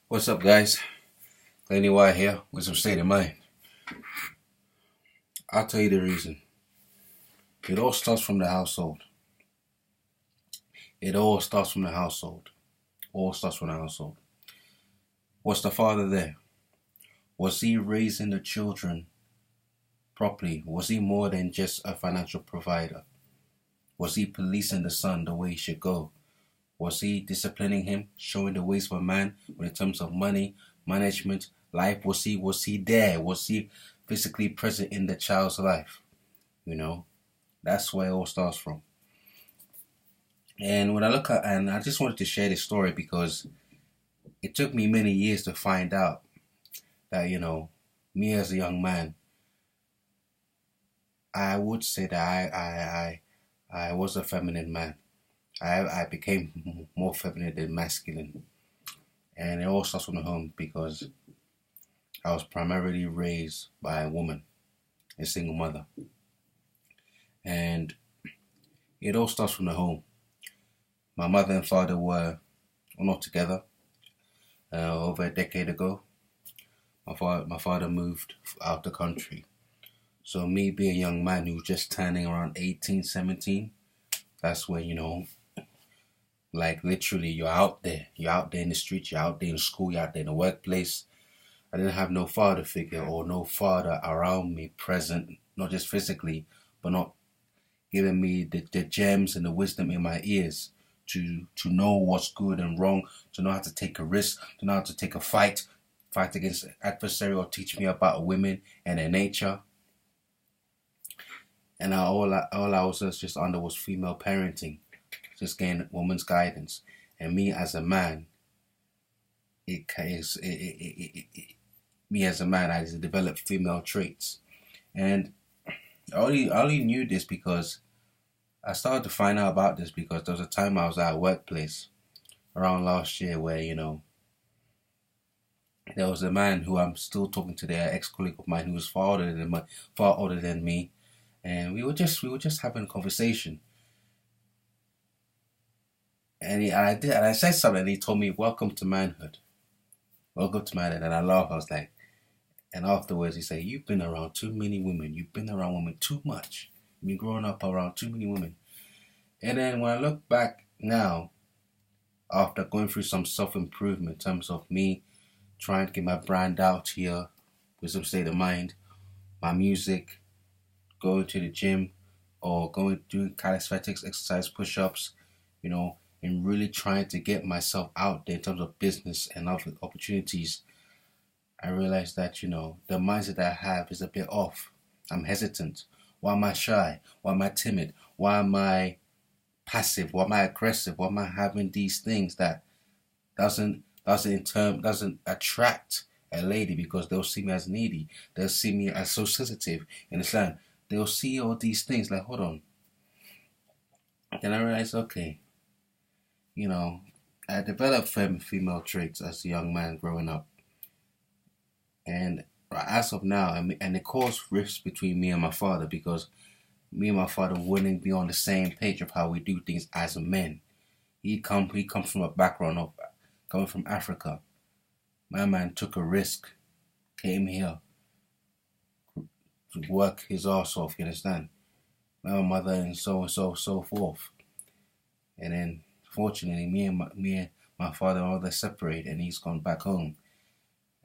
What's up, guys? GLENNY here with some state of mind. I'll tell you the reason. It all starts from the household. It all starts from the household. All starts from the household. Was the father there? Was he raising the children properly? Was he more than just a financial provider? Was he policing the son the way he should go? Was he disciplining him, showing the ways of a man when in terms of money, management, life? Was he there? Was he physically present in the child's life? That's where it all starts from. And when I look at, and I just wanted to share this story because it took me many years to find out that, me as a young man, I would say that I was a feminine man. I became more feminine than masculine. And it all starts from the home because I was primarily raised by a woman, a single mother. And it all starts from the home. My mother and father were not together over a decade ago. My father moved out the country. So me being a young man who was just turning around 18, 17, that's when, like literally you're out there. You're out there in the streets, you're out there in school, you're out there in the workplace. I didn't have no father figure or no father around me present, not just physically, but not giving me the gems and the wisdom in my ears to know what's good and wrong, to know how to take a risk, to know how to take a fight against an adversary, or teach me about women and their nature. And all I was just under was female parenting, just getting woman's guidance. And me as a man, me as a man, I just developed female traits. And I only knew this because I started to find out about this because there was a time I was at a workplace around last year where, there was a man who I'm still talking to, their ex-colleague of mine who was far older than me, and we were just having a conversation. And I said something, and he told me, "Welcome to manhood. Welcome to manhood." And I laughed. I was like, and afterwards he said, "You've been around too many women. You've been around women too much. You've been growing up around too many women." And then when I look back now, after going through some self-improvement in terms of me trying to get my brand out here with some state of mind, my music, going to the gym, or doing calisthenics, exercise, push-ups, and really trying to get myself out there in terms of business and other opportunities, I realized that, the mindset that I have is a bit off. I'm hesitant. Why am I shy? Why am I timid? Why am I passive? Why am I aggressive? Why am I having these things that doesn't attract a lady, because they'll see me as needy. They'll see me as so sensitive. You understand? They'll see all these things like, hold on. Then I realized, okay, I developed female traits as a young man growing up. And as of now, and it caused rifts between me and my father, because me and my father wouldn't be on the same page of how we do things as men. He comes from a background of coming from Africa. My man took a risk, came here to work his ass off, you understand? My mother and so forth. And then fortunately me and my father and mother separated, and he's gone back home.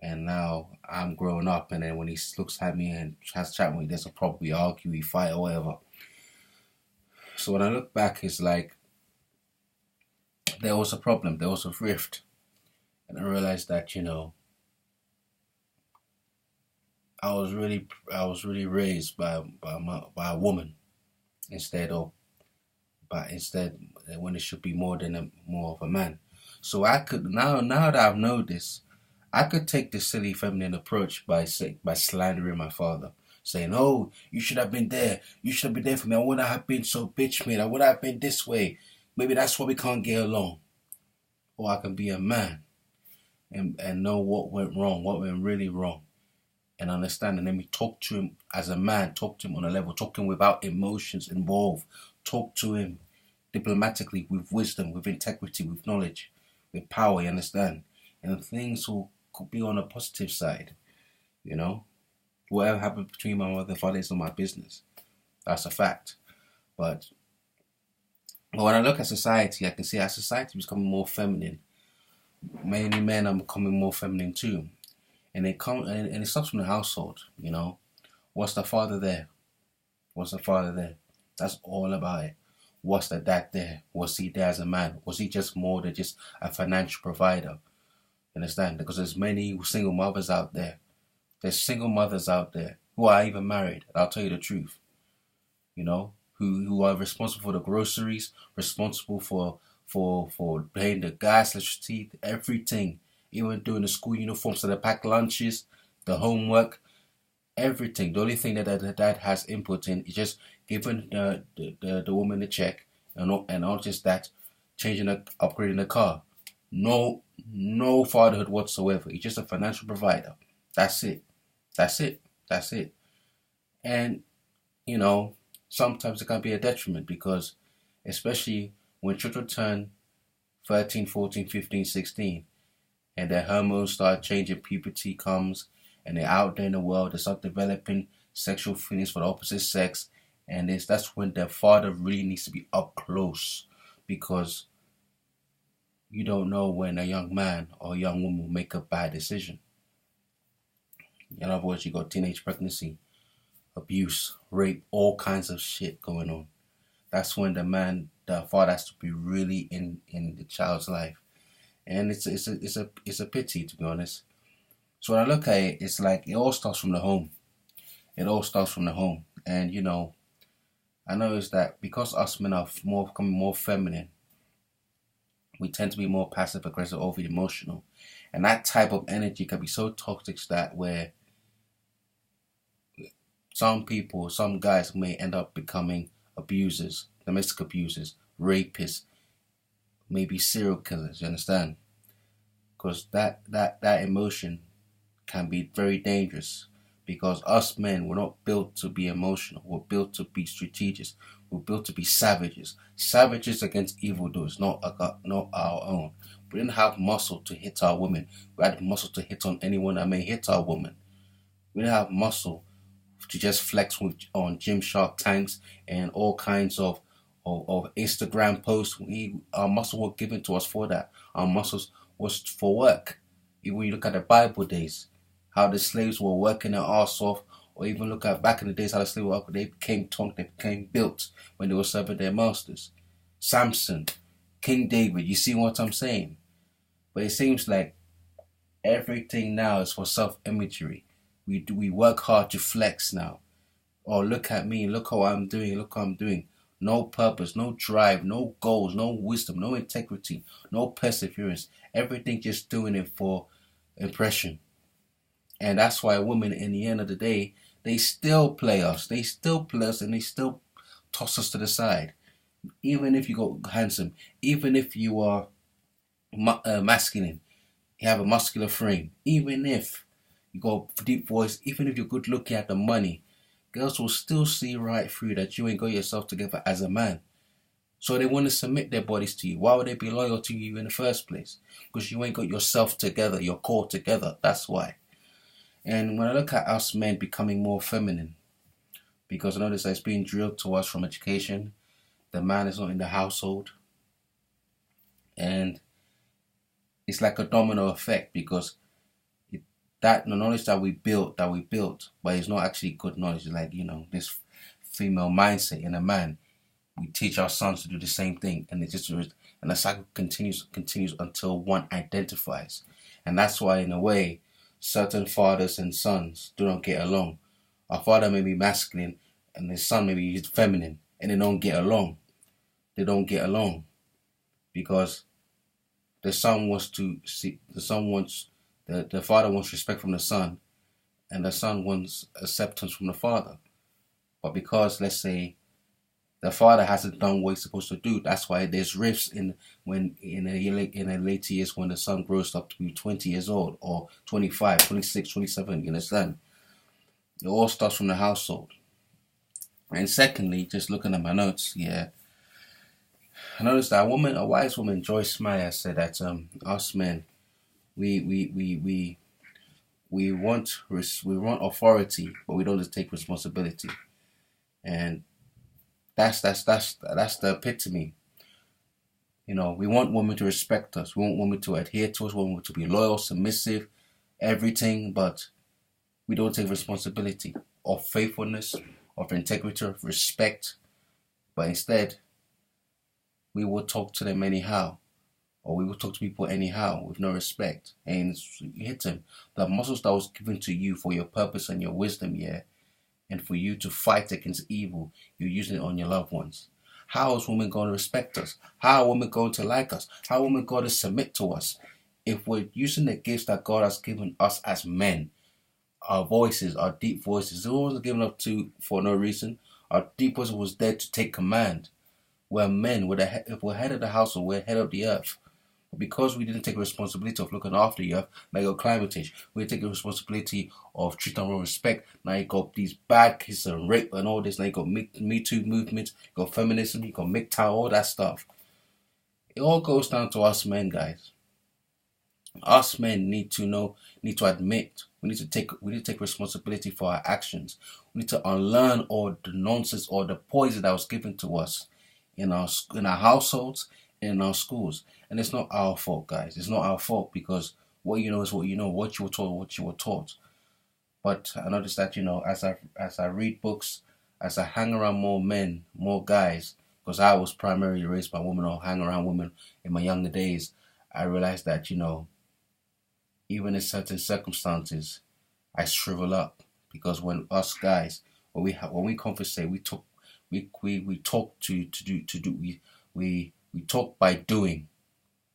And now I'm growing up, and then when he looks at me and has a chat with me, there's a problem, we argue, we fight or whatever. So when I look back, it's like there was a problem, there was a rift. And I realized that, I was really raised by a woman instead when it should be more of a man. So I could now that I've known this, I could take the silly feminine approach by slandering my father, saying, "Oh, you should have been there. You should have been there for me. I wouldn't have been so bitch made. I would have been this way. Maybe that's why we can't get along." Or I can be a man and know what went wrong, what went really wrong, and understand. And then we talk to him as a man, talk to him on a level, talk to him without emotions involved, talk to him diplomatically, with wisdom, with integrity, with knowledge, with power, you understand? and things will could be on a positive side. You know, whatever happened between my mother and father is not my business. That's a fact. But when I look at society, I can see our society is becoming more feminine. Many men are becoming more feminine too, and it starts from the household. You know, what's the father there? What's the father there? That's all about it. What's the dad there? Was he there as a man? Was he just more than just a financial provider? Understand? Because there's many single mothers out there. There's single mothers out there who are even married. I'll tell you the truth. You know, who are responsible for the groceries, responsible for paying the gas, electricity, everything. Even doing the school uniforms, so the pack lunches, the homework, everything. The only thing that the dad has input in is just giving the woman a check, and not just that, upgrading the car. No fatherhood whatsoever. He's just a financial provider. That's it. That's it. That's it. And you know, sometimes it can be a detriment because, especially when children turn 13, 14, 15, 16, and their hormones start changing, puberty comes, and they're out there in the world, they start developing sexual feelings for the opposite sex, and that's when their father really needs to be up close, because you don't know when a young man or a young woman will make a bad decision. In other words, you got teenage pregnancy, abuse, rape, all kinds of shit going on. That's when the father has to be really in the child's life, and it's a pity, to be honest. So when I look at it, it's like it all starts from the home. It all starts from the home, and you know, I noticed that because us men are becoming more feminine, we tend to be more passive aggressive, over emotional, and that type of energy can be so toxic that where some guys may end up becoming abusers, domestic abusers, rapists, maybe serial killers. You understand? Because that emotion can be very dangerous. Because us men, we're not built to be emotional. We're built to be strategic. We're built to be savages. Savages against evildoers, not our own. We didn't have muscle to hit our women. We had muscle to hit on anyone that may hit our woman. We didn't have muscle to just flex on Gymshark tanks and all kinds of Instagram posts. Our muscle were given to us for that. Our muscles was for work. Even when you look at the Bible days, how the slaves were working their arse off, or even look at back in the days how the slaves were they became tongue, they became built when they were serving their masters. Samson, King David, you see what I'm saying? But it seems like everything now is for self-imagery. We work hard to flex now. Oh, look at me, look how I'm doing, look how I'm doing. No purpose, no drive, no goals, no wisdom, no integrity, no perseverance. Everything just doing it for impression. And that's why women, in the end of the day, they still play us. They still play us and they still toss us to the side. Even if you go handsome, even if you are masculine, you have a muscular frame, even if you got deep voice, even if you're good looking at the money, girls will still see right through that you ain't got yourself together as a man. So they want to submit their bodies to you. Why would they be loyal to you in the first place? Because you ain't got yourself together, your core together. That's why. And when I look at us men becoming more feminine, because I notice that it's being drilled to us from education, the man is not in the household, and it's like a domino effect because the knowledge that we built, but it's not actually good knowledge. Like, you know, this female mindset in a man, we teach our sons to do the same thing, and the cycle continues until one identifies, and that's why, in a way, certain fathers and sons do not get along. Our father may be masculine, and his son may be feminine, and they don't get along. They don't get along because the son wants to see the father wants respect from the son, and the son wants acceptance from the father. But because, let's say, the father hasn't done what he's supposed to do, that's why there's rifts in the later years when the son grows up to be 20 years old or 25, 26, 27. You understand? It all starts from the household. And secondly, just looking at my notes, I noticed that a wise woman, Joyce Meyer, said that us men, We want authority, but we don't just take responsibility, and that's the epitome. We want women to respect us. We want women to adhere to us. We want women to be loyal, submissive, everything, but we don't take responsibility of faithfulness, of integrity, of respect, but instead we will talk to them anyhow, or we will talk to people anyhow with no respect, and you hit them. The muscles that was given to you for your purpose and your wisdom, yeah, and for you to fight against evil, you're using it on your loved ones. How is women going to respect us? How are women going to like us? How are women going to submit to us? If we're using the gifts that God has given us as men, our voices, our deep voices, it wasn't given up to for no reason. Our deep voice was there to take command. We're men. If we're head of the household, we're head of the earth. But because we didn't take responsibility of looking after the earth, now you got climate change. We didn't take the responsibility of treating them with respect. Now you got these bad cases and rape and all this. Now you got Me Too movement, you got feminism, you got MGTOW, all that stuff. It all goes down to us men, guys. Us men need to admit, we need to take responsibility for our actions. We need to unlearn all the nonsense or the poison that was given to us in our households, in our schools. And it's not our fault, guys. It's not our fault, because what you know is what you know, what you were taught. But I noticed that, as I read books, as I hang around more men, more guys, because I was primarily raised by women or hang around women in my younger days, I realized that, even in certain circumstances, I shrivel up, because when us guys, when we conversate, we talk we talk by doing.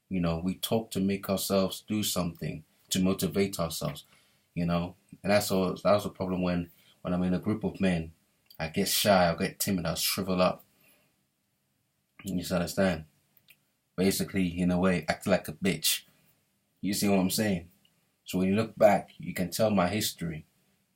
We talk to make ourselves do something, to motivate ourselves. And that was a problem when I'm in a group of men. I get shy, I get timid, I shrivel up. You just understand? Basically, in a way, act like a bitch. You see what I'm saying? So when you look back, you can tell my history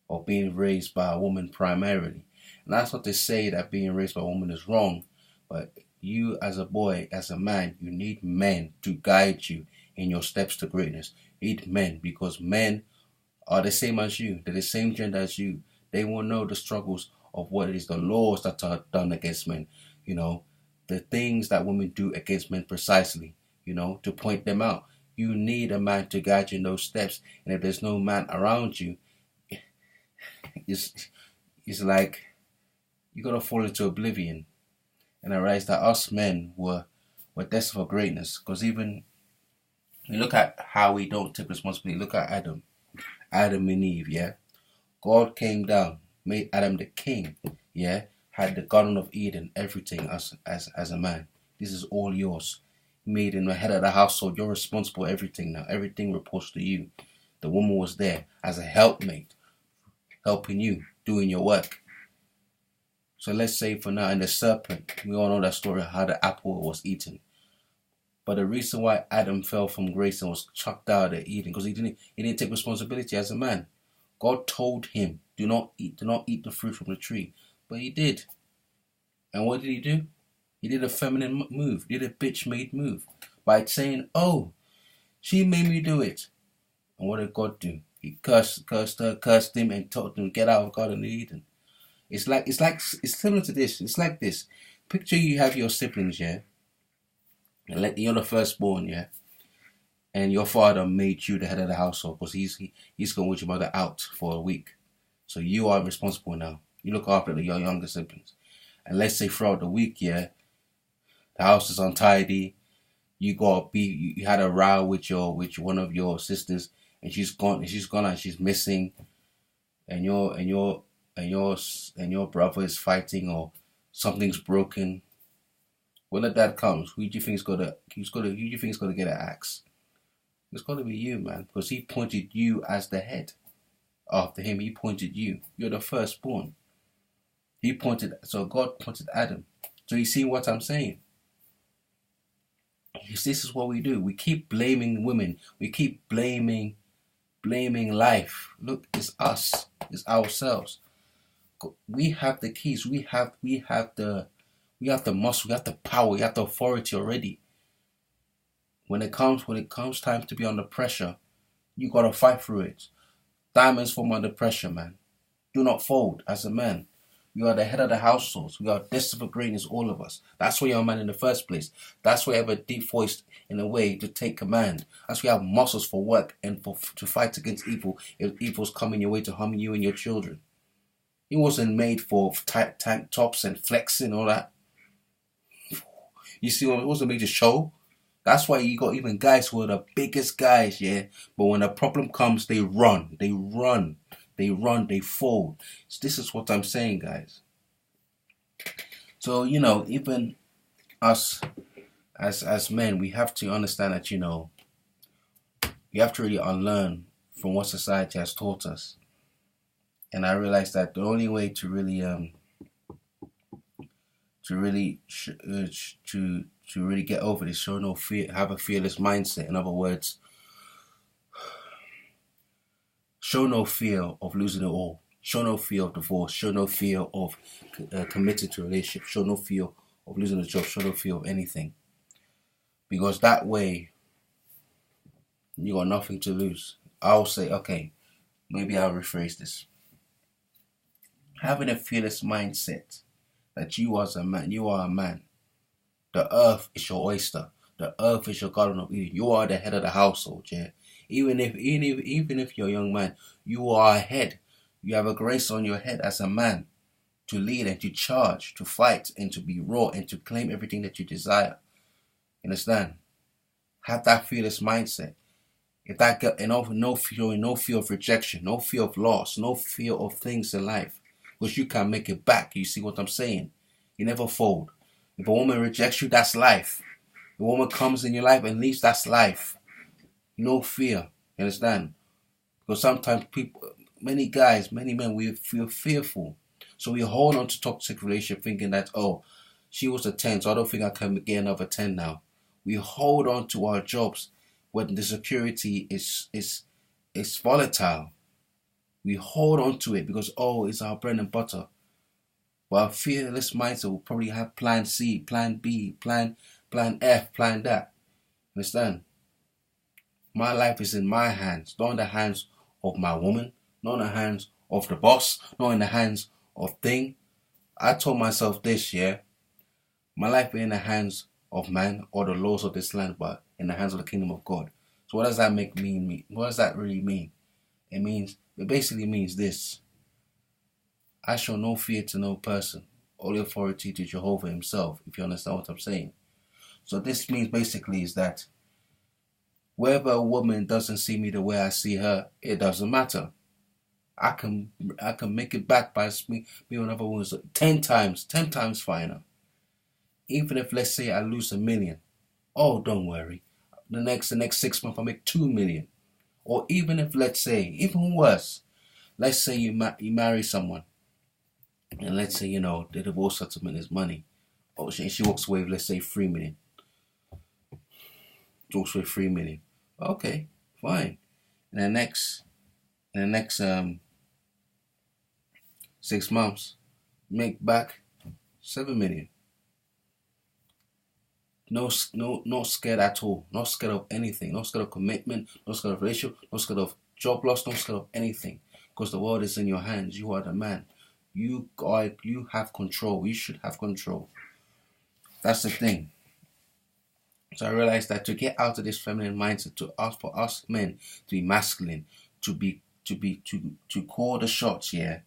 of being raised by a woman primarily. And that's not to say that being raised by a woman is wrong, but you as a boy, as a man, you need men to guide you in your steps to greatness. You need men, because men are the same as you. They're the same gender as you. They will know the struggles of what it is, the laws that are done against men, the things that women do against men precisely, to point them out. You need a man to guide you in those steps. And if there's no man around you, it's like you're going to fall into oblivion. And I realized that us men were destined for greatness. Because even you look at how we don't take responsibility. Look at Adam and Eve, yeah? God came down, made Adam the king, yeah? Had the Garden of Eden, everything as a man. This is all yours. Made in the head of the household, you're responsible for everything now. Everything reports to you. The woman was there as a helpmate, helping you, doing your work. So let's say for now, in the serpent, we all know that story, how the apple was eaten. But the reason why Adam fell from grace and was chucked out of Eden, because he didn't take responsibility as a man. God told him, do not eat the fruit from the tree. But he did. And what did he do? He did a feminine move. He did a bitch-made move by saying, "Oh, she made me do it." And what did God do? He cursed him, and told him, "Get out of Garden of Eden." It's similar to this. It's like this. Picture you have your siblings, yeah, and you're the firstborn, yeah, and your father made you the head of the household because he's going with your mother out for a week, so you are responsible now. You look after your younger siblings, and let's say throughout the week, yeah. The house is untidy. You had a row with one of your sisters, and she's gone and she's missing, and your brother is fighting or something's broken. When the dad comes, who do you think is gonna get an axe? It's gotta be you, man, because he pointed you as the head. After him, he pointed you. You're the firstborn. So God pointed Adam. So you see what I'm saying? This is what we do. We keep blaming women. We keep blaming life. Look, it's us. It's ourselves. We have the keys. We have the muscle. We have the power. We have the authority already. When it comes time to be under pressure, You gotta fight through it. Diamonds form under pressure, man. Do not fold as a man. We are the head of the household. We are destined for greatness, all of us. That's why you're a man in the first place. That's why you have a deep voice in a way to take command. That's why you have muscles for work and to fight against evil if evil's coming your way to harm you and your children. He wasn't made for tight tank tops and flexing and all that. You see, it wasn't made to show. That's why you got even guys who are the biggest guys, yeah. But when a problem comes, they run. They run. They run. They fold. So this is what I'm saying, guys. So, even us as men, we have to understand that, we have to really unlearn from what society has taught us. And I realized that the only way to really get over this, show no fear, have a fearless mindset. In other words, show no fear of losing it all. Show no fear of divorce. Show no fear of committed to a relationship. Show no fear of losing a job. Show no fear of anything. Because that way, you got nothing to lose. I'll say, okay, maybe I'll rephrase this. Having a fearless mindset that you as a man, you are a man. The earth is your oyster. The earth is your garden of Eden. You are the head of the household, yeah. Even if you're a young man, you are a head. You have a grace on your head as a man to lead and to charge, to fight and to be raw and to claim everything that you desire. Understand? Have that fearless mindset. If that get no fear of rejection, no fear of loss, no fear of things in life, because you can make it back. You see what I'm saying? You never fold. If a woman rejects you, that's life. If a woman comes in your life and leaves, that's life. No fear. You understand? Because sometimes many men, we feel fearful. So we hold on to toxic relationship thinking that, oh, she was a 10, so I don't think I can get another 10 now. We hold on to our jobs when the security is volatile. We hold on to it because, oh, it's our bread and butter. But a fearless mindset will probably have plan C, plan B, plan F, plan that. Understand? My life is in my hands, not in the hands of my woman, not in the hands of the boss, not in the hands of thing. I told myself this, yeah. My life is in the hands of man or the laws of this land, but in the hands of the kingdom of God. So what does that mean? What does that really mean? It basically means this. I show no fear to no person, all authority to Jehovah himself, if you understand what I'm saying. So this means basically is that whether a woman doesn't see me the way I see her, it doesn't matter. I can make it back by me with another woman 10 times finer. Even if, let's say, I lose $1 million, oh, don't worry. The next 6 months I make 2 million. Or even if, let's say, even worse, let's say you marry someone, and let's say, the divorce settlement is money. Oh, she walks away with, let's say, 3 million. Walks away 3 million. Okay, fine. In the next 6 months, make back 7 million. Not scared at all. Not scared of anything. Not scared of commitment. Not scared of relationship. Not scared of job loss. Not scared of anything. Because the world is in your hands. You are the man. You have control. You should have control. That's the thing. So I realized that to get out of this feminine mindset, for us men to be masculine, to call the shots, yeah.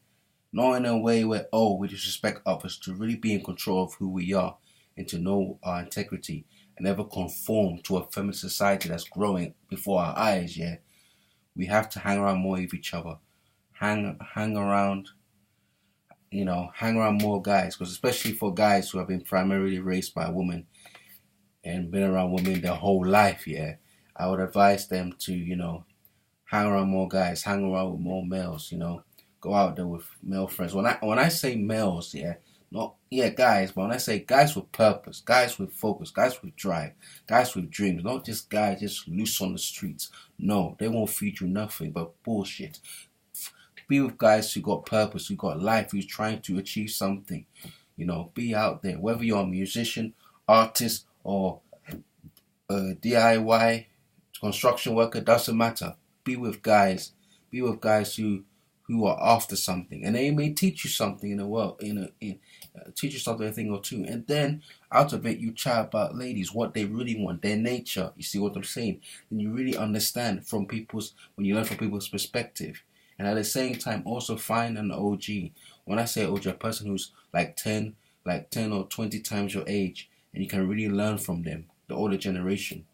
Not in a way where, oh, we disrespect others, to really be in control of who we are and to know our integrity and never conform to a feminist society that's growing before our eyes, yeah. We have to hang around more with each other. Hang around more guys, because especially for guys who have been primarily raised by women and been around women their whole life, yeah, I would advise them to, hang around more guys, hang around with more males, go out there with male friends. When I say males, yeah, guys, but when I say guys with purpose, guys with focus, guys with drive, guys with dreams, not just guys just loose on the streets. No, they won't feed you nothing but bullshit. Be with guys who got purpose, who got life, who's trying to achieve something. Be out there. Whether you're a musician, artist, or DIY construction worker, doesn't matter. be with guys who are after something, and they may teach you something in the world, teach you something, a thing or two, and then out of it you chat about ladies, what they really want, their nature. You see what I'm saying? And you really understand when you learn from people's perspective, and at the same time also find an OG. When I say OG, a person who's like 10 or 20 times your age, and you can really learn from them, the older generation.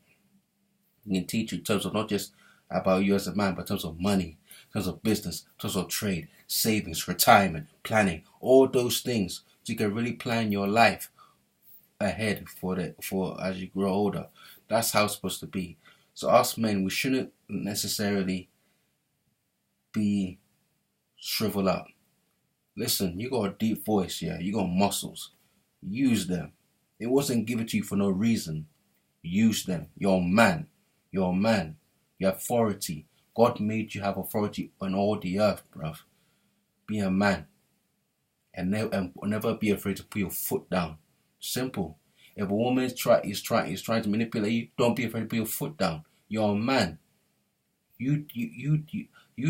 It can teach you in terms of not just about you as a man, but in terms of money, in terms of business, in terms of trade, savings, retirement, planning, all those things. So you can really plan your life ahead for as you grow older. That's how it's supposed to be. So us men, we shouldn't necessarily be shriveled up. Listen, you got a deep voice, yeah. You got muscles. Use them. It wasn't given to you for no reason. Use them. You're a man. You're a man. You have authority. God made you have authority on all the earth, bruv. Be a man. And never be afraid to put your foot down. Simple. If a woman is trying to manipulate you, don't be afraid to put your foot down. You're a man. You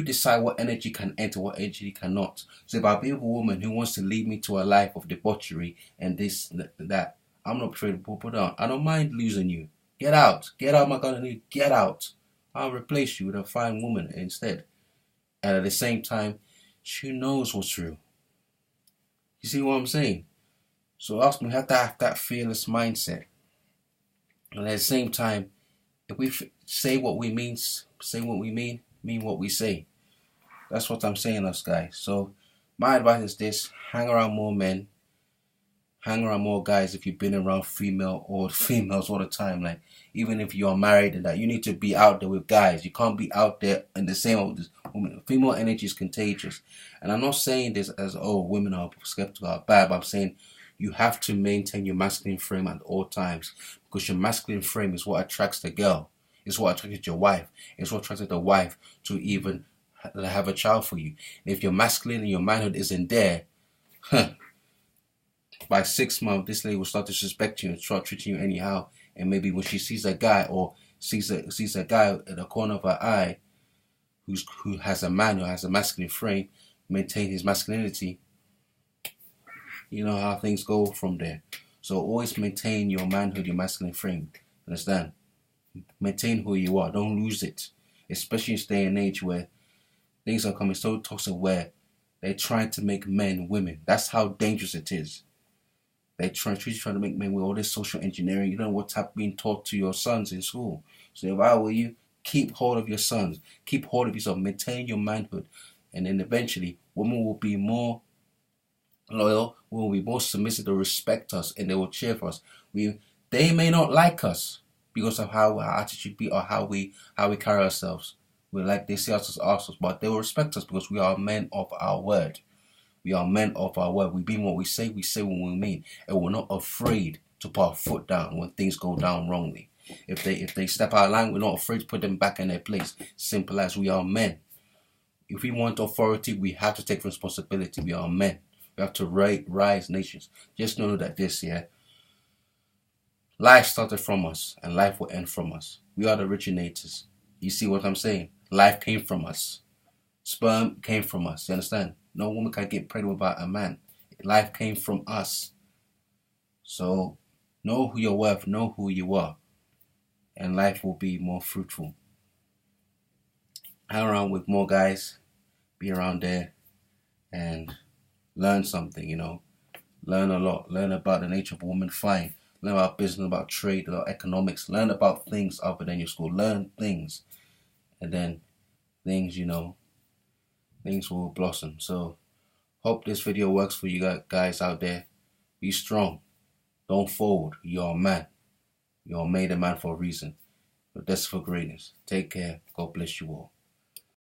decide what energy can enter, what energy cannot. So if I be with a woman who wants to lead me to a life of debauchery and this and that, I'm not afraid to put down. I don't mind losing you. Get out. Get out, my God. Get out. I'll replace you with a fine woman instead. And at the same time, she knows what's real. You see what I'm saying? So we have to have that fearless mindset. And at the same time, if we say what we mean, mean what we say. That's what I'm saying, us guys. So my advice is this: hang around more men. Hang around more guys if you've been around females all the time. Like, even if you're married and that, you need to be out there with guys. You can't be out there in the same old woman. Female energy is contagious. And I'm not saying this as, women are skeptical or bad, but I'm saying you have to maintain your masculine frame at all times, because your masculine frame is what attracts the girl. It's what attracted your wife. It's what attracted the wife to even have a child for you. And if your masculine and your manhood isn't there, by 6 months, this lady will start to suspect you and start treating you anyhow. And maybe when she sees a guy or sees a guy at the corner of her eye who has a man who has a masculine frame, maintain his masculinity, you know how things go from there. So always maintain your manhood, your masculine frame. Understand? Maintain who you are. Don't lose it. Especially in this day and age where things are coming so toxic, where they're trying to make men women. That's how dangerous it is. They're trying to make men with all this social engineering. You don't know what's being taught to your sons in school. So if I were you, keep hold of your sons. Keep hold of yourself. Maintain your manhood. And then eventually, women will be more loyal, will be more submissive, to respect us, and they will cheer for us. They may not like us because of how our attitude be or how we carry ourselves. They see us as assholes, but they will respect us because we are men of our word. We are men of our word. We mean what we say what we mean. And we're not afraid to put our foot down when things go down wrongly. If they step out of line, we're not afraid to put them back in their place. Simple as. We are men. If we want authority, we have to take responsibility. We are men. We have to rise nations. Just know that life started from us and life will end from us. We are the originators. You see what I'm saying? Life came from us. Sperm came from us. You understand? No woman can get pregnant without a man. Life came from us. So know who you're worth, know who you are, and life will be more fruitful. Hang around with more guys, be around there, and learn something, Learn a lot. Learn about the nature of a woman, fine. Learn about business, about trade, about economics. Learn about things other than your school. Learn things. And then things, things will blossom. So hope this video works for you guys out there. Be strong. Don't fold. You're a man. You're made a man for a reason. You're destined for greatness. Take care. God bless you all.